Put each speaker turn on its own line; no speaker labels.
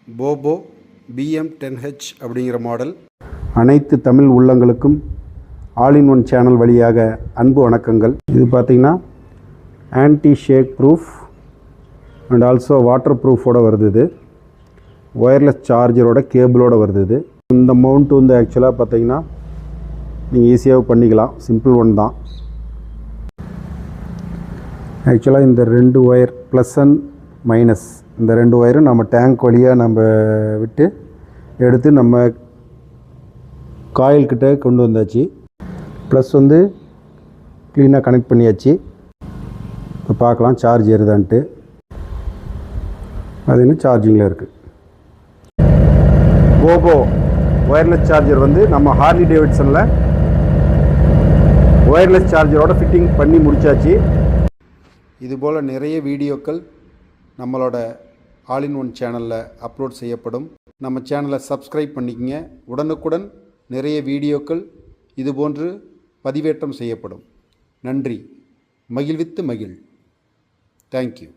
Bobo BM10H அப்படிங்கிற model. அனைத்து தமிழ் உள்ளங்களுக்கும் ஆல் இன் ஒன் சேனல் வழியாக அன்பு வணக்கங்கள். இது பார்த்திங்கன்னா anti shake proof and also water ப்ரூஃபோடு வருது. இது ஒயர்லெஸ் சார்ஜரோட கேபிளோடு வருது. இது இந்த மவுண்ட் வந்து ஆக்சுவலாக பார்த்திங்கன்னா நீங்கள் ஈஸியாக பண்ணிக்கலாம். சிம்பிள் ஒன் தான். ஆக்சுவலாக இந்த ரெண்டு ஒயர் ப்ளஸ் அண்ட் மைனஸ், இந்த ரெண்டு ஒயரும் நம்ம டேங்க் வழியாக நம்ம விட்டு எடுத்து நம்ம காயில்கிட்ட கொண்டு வந்தாச்சு. ப்ளஸ் வந்து க்ளீனாக கனெக்ட் பண்ணியாச்சு. இப்போ பார்க்கலாம் சார்ஜ் ஏறுதான்ட்டு. அது இன்னும் சார்ஜிங்கில் இருக்குது. போபோ ஒயர்லெஸ் சார்ஜர் வந்து நம்ம ஹார்லி டேவிட்சனில் ஒயர்லெஸ் சார்ஜரோட ஃபிட்டிங் பண்ணி முடித்தாச்சு. இதுபோல் நிறைய வீடியோக்கள் நம்மளோட ஆல் இன் ஒன் சேனலில் அப்லோட் செய்யப்படும். நம்ம சேனலை சப்ஸ்கிரைப் பண்ணிக்கங்க. உடனுக்குடன் நிறைய வீடியோக்கள் இதுபோன்று பதிவேற்றம் செய்யப்படும். நன்றி. மகிழ்வித்து மகிழ். தேங்க்யூ.